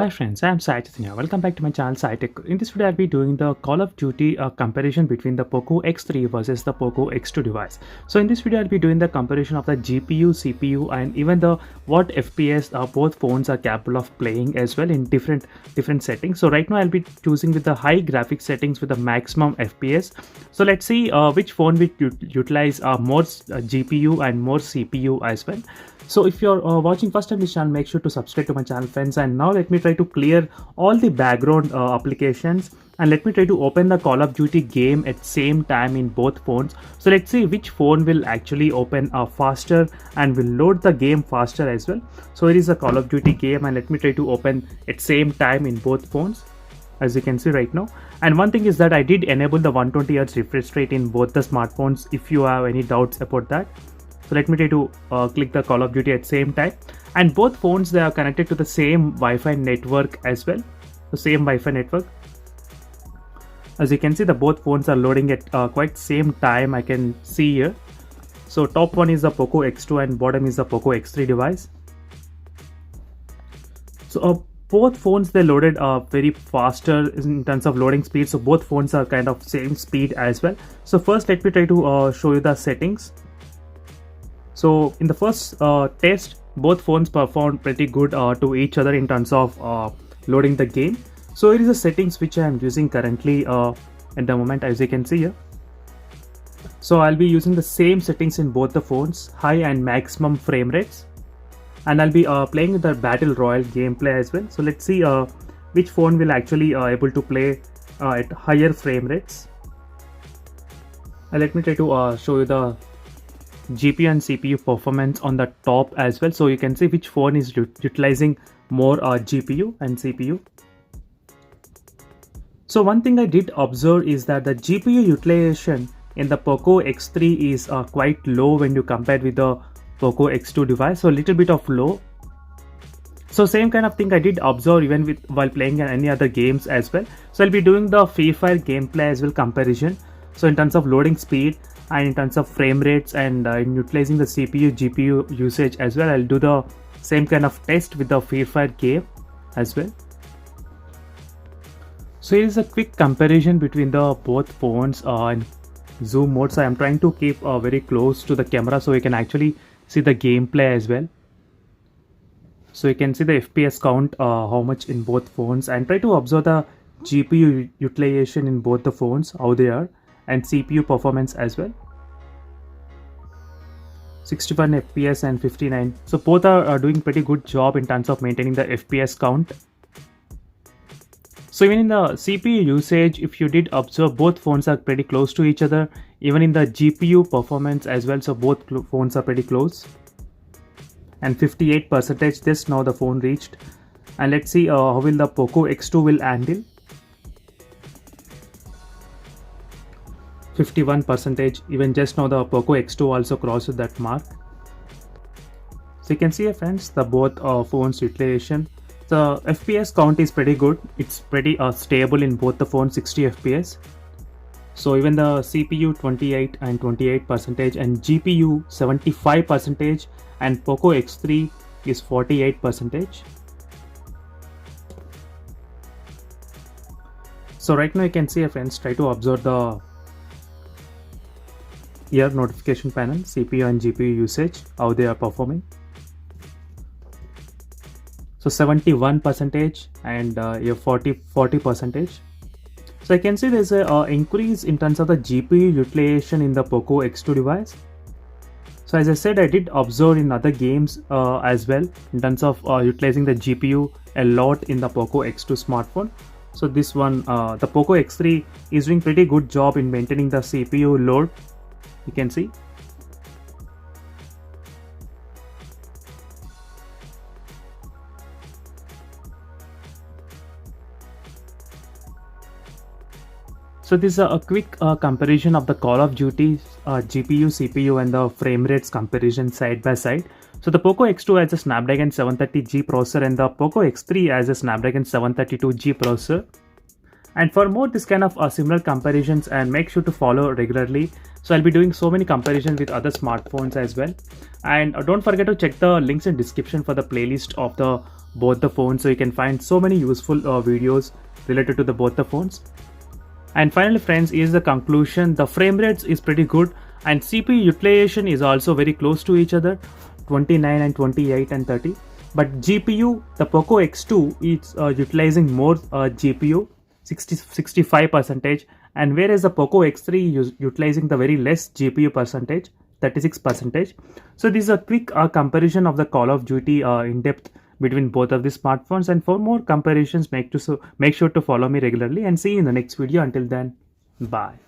Hi friends, I am Sai Chaitanya. Welcome back to my channel Sai Tech. In this video, I'll be doing the Call of Duty comparison between the Poco X3 versus the Poco X2 device. So in this video, I'll be doing the comparison of the GPU, CPU, and even the what FPS both phones are capable of playing as well in different settings. So right now, I'll be choosing with the high graphics settings with the maximum FPS. So let's see which phone will utilize more GPU and more CPU as well. So if you're watching first time this channel, make sure to subscribe to my channel friends. And now let me try to clear all the background applications, and let me try to open the Call of Duty game at same time in both phones. So let's see which phone will actually open faster and will load the game faster as well. So it is a Call of Duty game, and let me try to open at same time in both phones, as you can see right now. And one thing is that I did enable the 120Hz refresh rate in both the smartphones if you have any doubts about that. So let me try to click the Call of Duty at same time, and both phones, they are connected to the same Wi-Fi network as well, the same Wi-Fi network. As you can see, the both phones are loading at quite same time. I can see here. So top one is the Poco X2 and bottom is the Poco X3 device. So both phones, they loaded very faster in terms of loading speed. So both phones are kind of same speed as well. So first let me try to show you the settings. So in the first test, both phones performed pretty good to each other in terms of loading the game. So it is the settings which I am using currently at the moment, as you can see here. So I'll be using the same settings in both the phones, high and maximum frame rates. And I'll be playing with the Battle Royale gameplay as well. So let's see which phone will actually able to play at higher frame rates. And let me try to show you the GPU and CPU performance on the top as well, so you can see which phone is utilizing more GPU and CPU. So one thing I did observe is that the GPU utilization in the Poco X3 is quite low when you compare with the Poco X2 device, so a little bit of low. So same kind of thing I did observe even while playing any other games as well. So I'll be doing the Free Fire gameplay as well comparison. So in terms of loading speed and in terms of frame rates and in utilizing the CPU GPU usage as well, I'll do the same kind of test with the Free Fire game as well. So here is a quick comparison between the both phones in zoom mode. So I'm trying to keep very close to the camera so you can actually see the gameplay as well. So you can see the FPS count how much in both phones, and try to observe the GPU utilization in both the phones, how they are, and CPU performance as well. 61 FPS and 59. So both are doing pretty good job in terms of maintaining the FPS count. So even in the CPU usage, if you did observe, both phones are pretty close to each other. Even in the GPU performance as well, so both phones are pretty close. And 58% this now the phone reached. And let's see how will the Poco X2 will handle. 51%. Even just now the Poco X2 also crossed that mark. So you can see here friends, the both phones utilization. The FPS count is pretty good. It's pretty stable in both the phones, 60 FPS. So even the CPU 28 and 28% and GPU 75% and Poco X3 is 48%. So right now you can see here friends, try to observe the here notification panel, CPU and GPU usage, how they are performing. So 71% and here 40%. So I can see there's a increase in terms of the GPU utilization in the Poco X2 device. So as I said, I did observe in other games as well in terms of utilizing the GPU a lot in the Poco X2 smartphone. So this one, the Poco X3 is doing pretty good job in maintaining the CPU load. You can see. So this is a quick comparison of the Call of Duty GPU, CPU and the frame rates comparison side by side. So the Poco X2 has a Snapdragon 730G processor and the Poco X3 has a Snapdragon 732G processor. And for more this kind of similar comparisons, and make sure to follow regularly. So I'll be doing so many comparisons with other smartphones as well. And don't forget to check the links in description for the playlist of the both the phones, so you can find so many useful videos related to the both the phones. And finally friends, here's the conclusion. The frame rates is pretty good and CPU utilization is also very close to each other, 29 and 28 and 30. But GPU, the Poco X2 is utilizing more GPU, 65 percentage, and whereas the Poco X3 is utilizing the very less GPU percentage, 36 percentage. So this is a quick comparison of the Call of Duty in depth between both of these smartphones, and for more comparisons make sure to follow me regularly, and see you in the next video. Until then, bye.